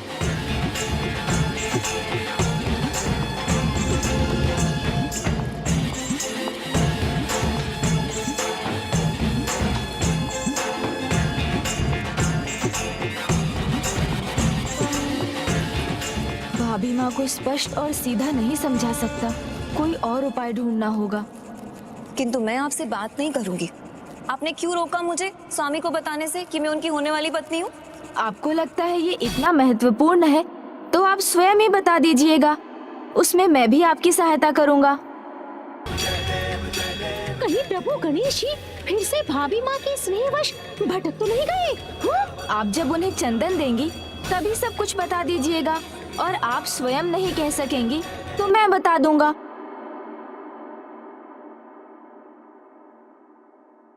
माँ को स्पष्ट और सीधा नहीं समझा सकता, कोई और उपाय ढूंढना होगा। किंतु मैं आपसे बात नहीं करूंगी। आपने क्यों रोका मुझे स्वामी को बताने से कि मैं उनकी होने वाली पत्नी हूँ? आपको लगता है ये इतना महत्वपूर्ण है तो आप स्वयं ही बता दीजिएगा, उसमें मैं भी आपकी सहायता करूंगा। कहीं प्रभु गणेश जी फिर से भाभी माँ के स्नेहवश भटक तो नहीं गए? आप जब उन्हें चंदन देंगी तभी सब कुछ बता दीजिएगा, और आप स्वयं नहीं कह सकेंगी तो मैं बता दूंगा।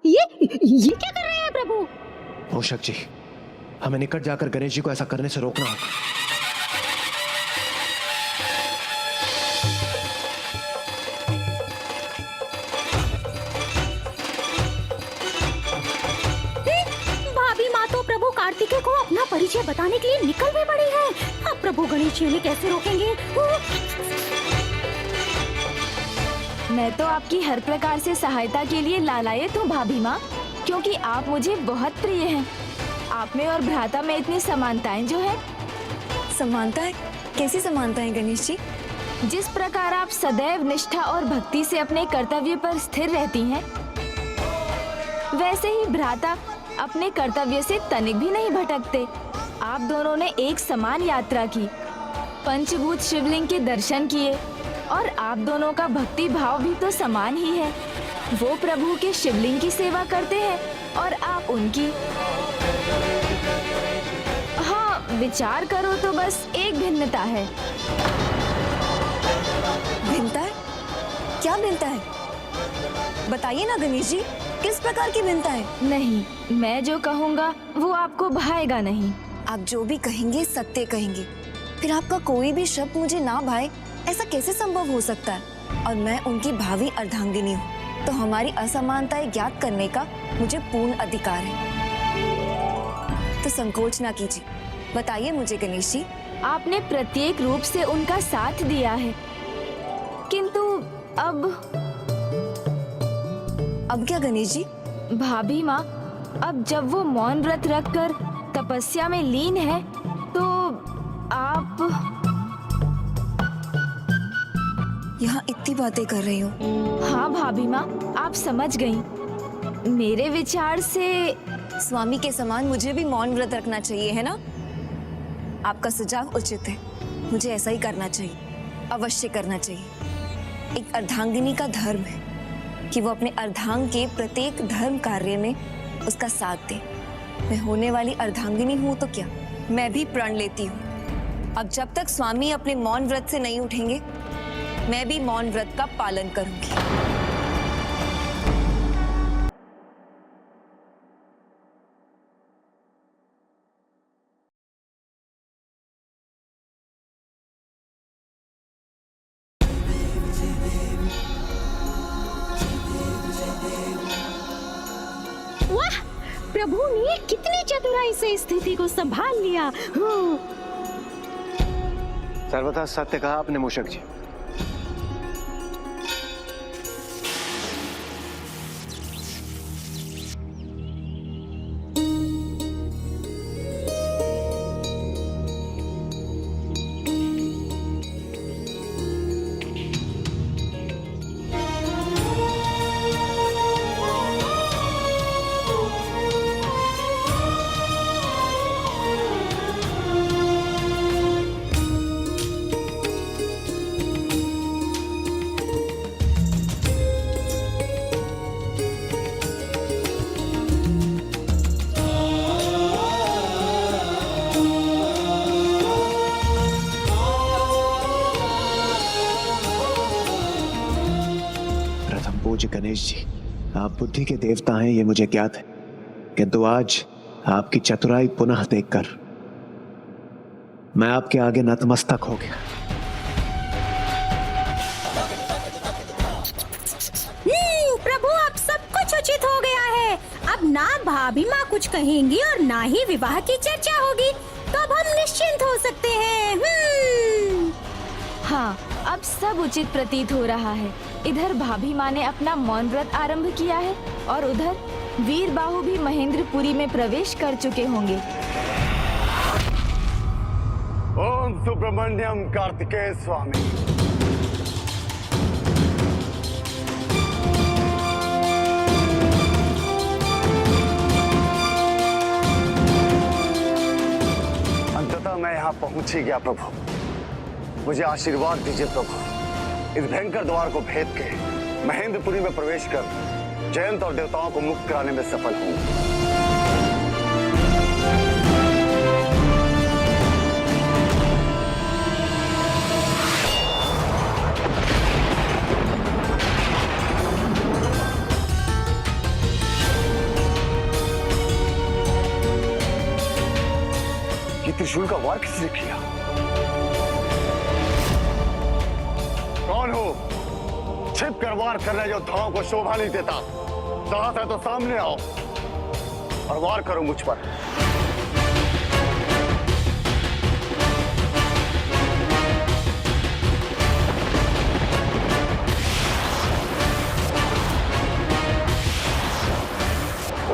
ये क्या कर रहे हैं प्रभु? मूषक जी, हमें निकट जाकर गणेश जी को ऐसा करने से रोकना होगा। भाभी माँ तो प्रभु कार्तिकेय को अपना परिचय बताने के लिए निकल भी पड़ी है। अब प्रभु गणेश जी उन्हें कैसे रोकेंगे? मैं तो आपकी हर प्रकार से सहायता के लिए लालायित हूँ भाभी माँ, क्योंकि आप मुझे बहुत प्रिय हैं। आप में और भ्राता में इतनी समानताएं जो है। समानताएं? कैसी समानताएं गणेश जी? जिस प्रकार आप सदैव निष्ठा और भक्ति से अपने कर्तव्य पर स्थिर रहती हैं, वैसे ही भ्राता अपने कर्तव्य से तनिक भी नहीं भटकते। आप दोनों ने एक समान यात्रा की, पंचभूत शिवलिंग के दर्शन किए, और आप दोनों का भक्ति भाव भी तो समान ही है। वो प्रभु के शिवलिंग की सेवा करते हैं और आप उनकी। हाँ, विचार करो तो बस एक भिन्नता है। भिन्नता है? क्या भिन्नता है? बताइए ना गणेश जी, किस प्रकार की भिन्नता है? नहीं, मैं जो कहूँगा वो आपको भाएगा नहीं। आप जो भी कहेंगे सत्य कहेंगे, फिर आपका कोई भी शब्द मुझे ना भाए ऐसा कैसे संभव हो सकता है? और मैं उनकी भावी अर्धांगिनी हूँ, तो हमारी असमानताएं ज्ञात करने का मुझे पूर्ण अधिकार है। तो संकोच ना कीजिए, बताइए मुझे गणेश जी। आपने प्रत्येक रूप से उनका साथ दिया है, किंतु अब क्या गणेश जी? भाभी माँ, अब जब वो मौन व्रत रखकर तपस्या में लीन है तो आप यहाँ इतनी बातें कर रही हो? हाँ भाभी माँ, आप समझ गई। मेरे विचार से स्वामी के समान मुझे भी मौन व्रत रखना चाहिए, है ना? आपका सुझाव उचित है, मुझे ऐसा ही करना चाहिए, अवश्य करना चाहिए। एक अर्धांगिनी का धर्म है कि वो अपने अर्धांग के प्रत्येक धर्म कार्य में उसका साथ दे। मैं होने वाली अर्धांगिनी हूँ तो क्या, मैं भी प्रण लेती हूँ। अब जब तक स्वामी अपने मौन व्रत से नहीं उठेंगे, मैं भी मौन व्रत का पालन करूंगी। वाह, प्रभु ने कितनी चतुराई से स्थिति को संभाल लिया। सर्वथा सत्य कहा आपने मूषक जी। पूज्य गणेश जी, आप बुद्धि के देवता हैं ये मुझे ज्ञात है, किंतु आज आपकी चतुराई पुनः देखकर मैं आपके आगे नतमस्तक हो गया। प्रभु, अब सब कुछ उचित हो गया है। अब ना भाभी माँ कुछ कहेंगी और ना ही विवाह की चर्चा होगी, तो अब हम निश्चिंत हो सकते हैं। हाँ, अब सब उचित प्रतीत हो रहा है। इधर भाभी माँ ने अपना मौन व्रत आरंभ किया है और उधर वीर बाहु भी महेंद्रपुरी में प्रवेश कर चुके होंगे। ओम सुब्रमण्यम कार्तिकेय स्वामी। अंततः मैं यहाँ पहुंच ही गया प्रभु। मुझे आशीर्वाद दीजिए प्रभु। इस भयंकर द्वार को भेद के महेंद्रपुरी में प्रवेश कर जयंत और देवताओं को मुक्त कराने में सफल हूँ। त्रिशूल का वार किसने किया? कौन हो? छिप कर वार करने जो धाओं को शोभा नहीं देता। साहस है तो सामने आओ और वार करो मुझ पर।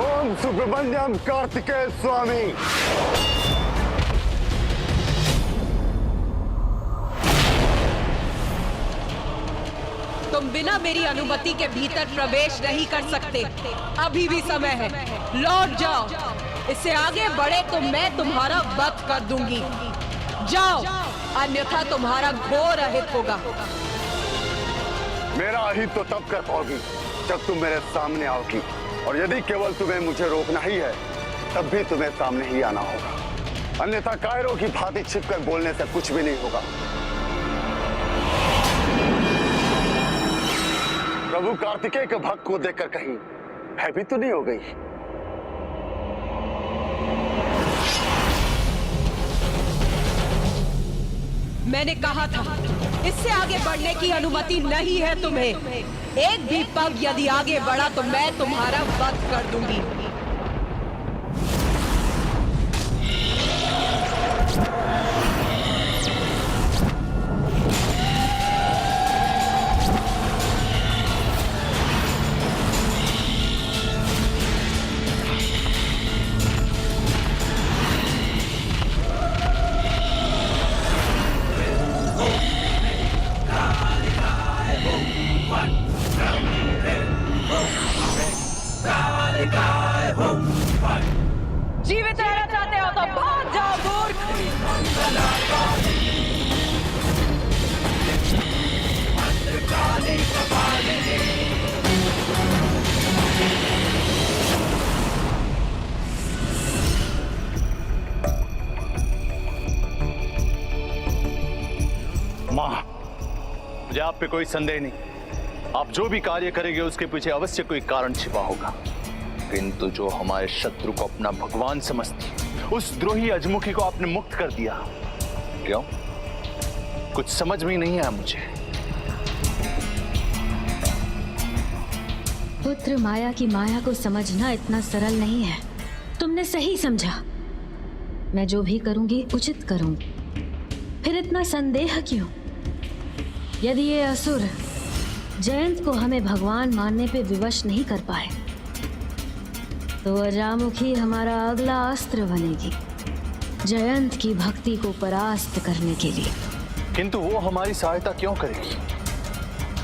ओम सुब्रमण्यम कार्तिकेय स्वामी। तुम बिना मेरी अनुमति के भीतर प्रवेश नहीं कर सकते। अभी भी समय है, लौट जाओ। इससे आगे बढ़े तो मैं तुम्हारा वध कर दूंगी। जाओ, अन्यथा तुम्हारा घोर अहित होगा। मेरा अहित तो तब कर पाओगी जब तुम मेरे सामने आओगी, और यदि केवल तुम्हें मुझे रोकना ही है तब भी तुम्हें सामने ही आना होगा। अन्यथा कायरों की भांति छिपकर बोलने से कुछ भी नहीं होगा। प्रभु कार्तिकेय के भक्त को देखकर कहीं भयभीत तो नहीं हो गई? मैंने कहा था इससे आगे बढ़ने की अनुमति नहीं है तुम्हें। एक भी पग यदि आगे बढ़ा तो मैं तुम्हारा वध कर दूंगी। जीवित रहना चाहते हो तो भाग जाओ दूर। मां, मुझे आप पे कोई संदेह नहीं। आप जो भी कार्य करेंगे उसके पीछे अवश्य कोई कारण छिपा होगा। किंतु जो हमारे शत्रु को अपना भगवान समझती, उस द्रोही अजमुखी को आपने मुक्त कर दिया। क्यों? कुछ समझ में नहीं आया मुझे। पुत्र माया की माया को समझना इतना सरल नहीं है। तुमने सही समझा। मैं जो भी करूंगी उचित करूंगी। फिर इतना संदेह क्यों? यदि ये असुर जयंत को हमें भगवान मानने पे विवश नहीं कर पाए तो अजामुखी हमारा अगला अस्त्र बनेगी, जयंत की भक्ति को परास्त करने के लिए। किंतु वो हमारी सहायता क्यों करेगी?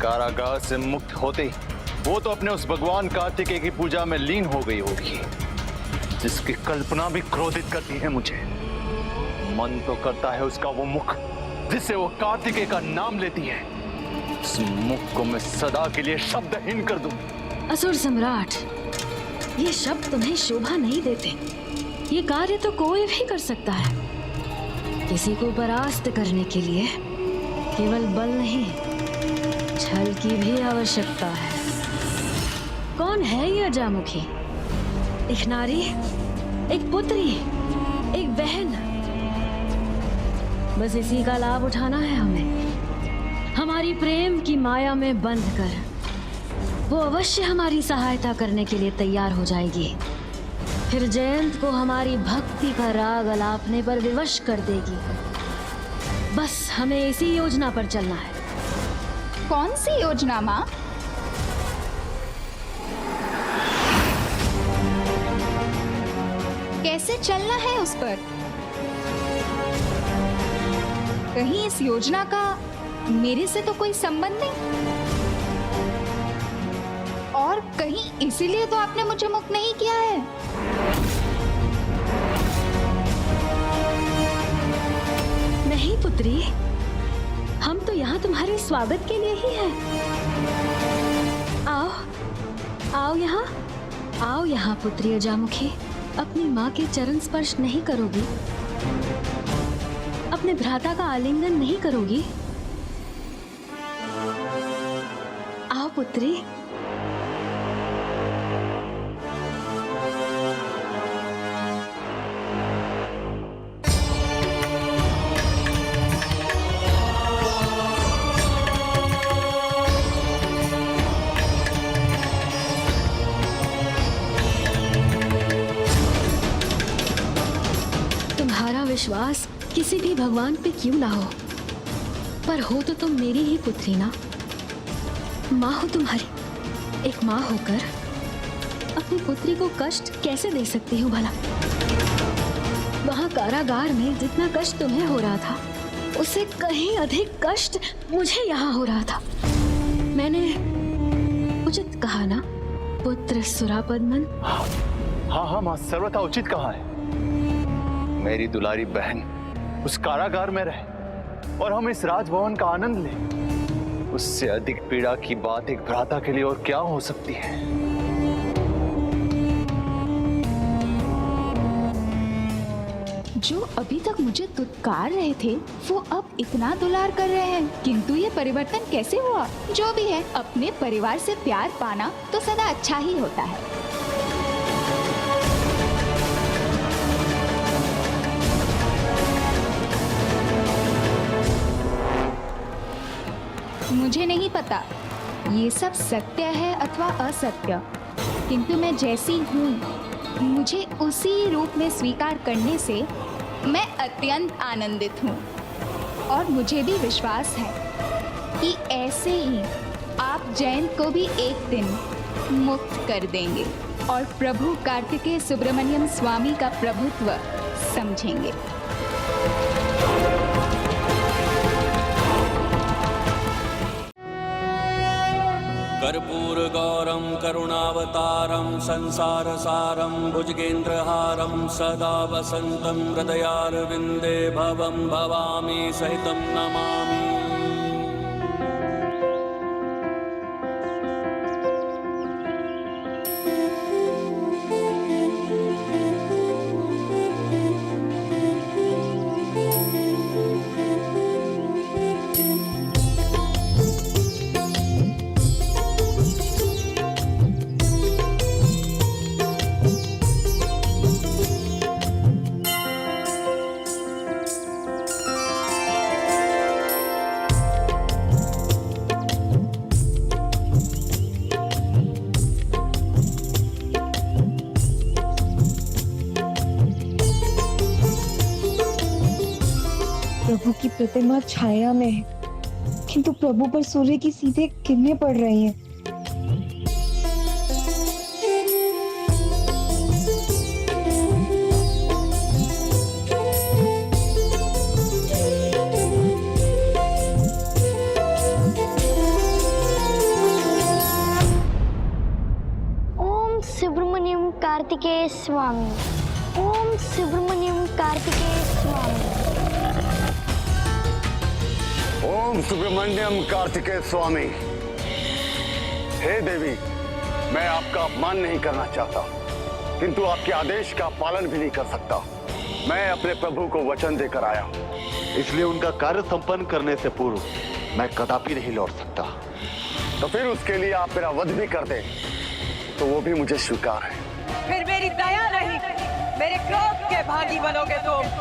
कारागार से मुक्त होते ही वो तो अपने उस भगवान कार्तिकेय की पूजा में लीन हो गई होगी, जिसकी कल्पना भी क्रोधित करती है मुझे। मन तो करता है उसका वो मुख जिससे वो कार्तिकेय का नाम लेती है, उस मुख को मैं सदा के लिए शब्दहीन कर दूं। असुर सम्राट, ये शब्द तुम्हें शोभा नहीं देते। ये कार्य तो कोई भी कर सकता है। किसी को परास्त करने के लिए केवल बल नहीं, छल की भी आवश्यकता है। कौन है ये अजामुखी? एक नारी, एक पुत्री, एक बहन। बस इसी का लाभ उठाना है हमें। हमारी प्रेम की माया में बंध कर वो अवश्य हमारी सहायता करने के लिए तैयार हो जाएगी। फिर जयंत को हमारी भक्ति का राग अलापने पर विवश कर देगी। बस हमें इसी योजना पर चलना है। कौन सी योजना माँ? कैसे चलना है उस पर? कहीं इस योजना का मेरे से तो कोई संबंध नहीं? और कहीं इसीलिए तो आपने मुझे मुक्त नहीं किया है? नहीं पुत्री, हम तो यहाँ तुम्हारे स्वागत के लिए ही हैं। आओ, आओ यहाँ, आओ यहाँ पुत्री अजामुखी। अपनी माँ के चरण स्पर्श नहीं करोगी? अपने भ्राता का आलिंगन नहीं करोगी? आओ पुत्री। तुम्हारा विश्वास किसी भी भगवान पे क्यों ना हो, पर हो तो तुम मेरी ही पुत्री ना। माँ हो तुम्हारी। एक माँ होकर अपनी पुत्री को कष्ट कैसे दे सकती हूँ भला? वहाँ कारागार में जितना कष्ट तुम्हें हो रहा था, उससे कहीं अधिक कष्ट मुझे यहाँ हो रहा था। मैंने उचित कहा ना पुत्र सुरापद्मन? हाँ हाँ माँ, सर्वथा उचित कहा है। मेरी दुलारी बहन उस कारागार में रहे और हम इस राजभवन का आनंद लें। उससे अधिक पीड़ा की बात एक भ्राता के लिए और क्या हो सकती है? जो अभी तक मुझे दुत्कार रहे थे, वो अब इतना दुलार कर रहे हैं। किंतु ये परिवर्तन कैसे हुआ? जो भी है, अपने परिवार से प्यार पाना तो सदा अच्छा ही होता है। मुझे नहीं पता ये सब सत्य है अथवा असत्य, किंतु मैं जैसी हूँ मुझे उसी रूप में स्वीकार करने से मैं अत्यंत आनंदित हूँ। और मुझे भी विश्वास है कि ऐसे ही आप जयंत को भी एक दिन मुक्त कर देंगे और प्रभु कार्तिकेय सुब्रमण्यम स्वामी का प्रभुत्व समझेंगे। कर्पूरगौरं करुणावतारं संसारसारं भुजगेन्द्रहारं सदा वसन्तं हृदयारविन्दे भवं भवामि सहितं नमामि। प्रभु की प्रतिमा छाया में है, किंतु प्रभु पर सूर्य की सीधे किरणें पड़ रही हैं। ओम सुब्रमण्यम कार्तिकेय स्वामी। ओम सुब्रमण्यम कार्तिकेय स्वामी। ओम सुब्रमण्यम कार्तिकेय स्वामी। हे देवी, मैं आपका अपमान नहीं करना चाहता, किंतु आपके आदेश का पालन भी नहीं कर सकता। मैं अपने प्रभु को वचन देकर आया हूँ, इसलिए उनका कार्य संपन्न करने से पूर्व मैं कदापि नहीं लौट सकता। तो फिर उसके लिए आप मेरा वध भी कर दें तो वो भी मुझे स्वीकार है। फिर मेरी दया नहीं, मेरे क्रोध के भागी बनोगे तुम।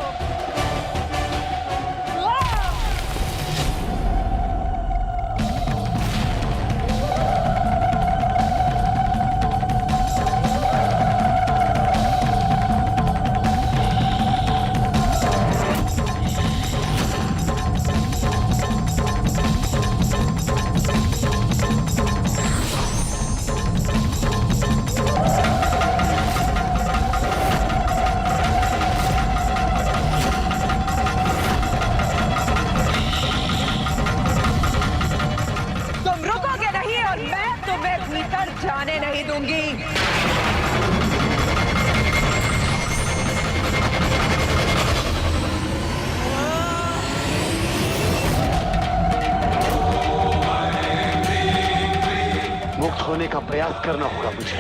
अभ्यास करना होगा मुझे।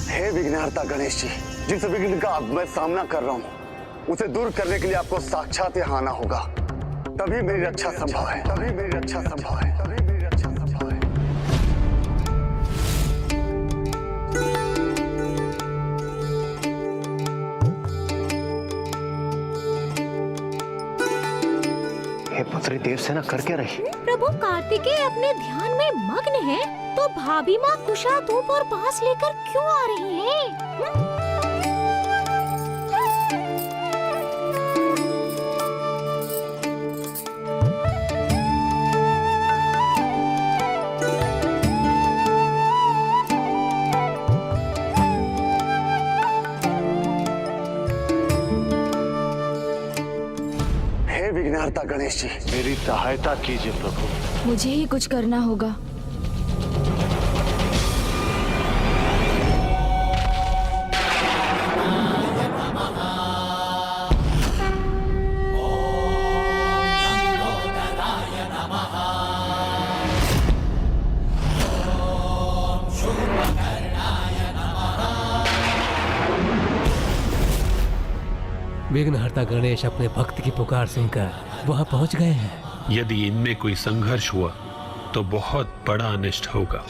हे विघ्नहर्ता गणेश जी, जिस विघ्न का अब मैं सामना कर रहा हूँ उसे दूर करने के लिए आपको साक्षात यहाँ आना होगा, तभी मेरी रक्षा संभव है, तभी मेरी रक्षा संभव है, तभी मेरी रक्षा संभव है। हे पुत्री देवसेना, कर क्या रही? प्रभु कार्तिकेय अपने ध्यान में मग्न है, तो भाभी माँ कुशा धूप और बांस लेकर क्यों आ रही है? हे विघ्नहर्ता गणेश जी, मेरी सहायता कीजिए प्रभु। मुझे ही कुछ करना होगा। विघ्नहर्ता गणेश अपने भक्त की पुकार सुनकर वहां पहुंच गए हैं। यदि इनमें कोई संघर्ष हुआ तो बहुत बड़ा अनिष्ट होगा।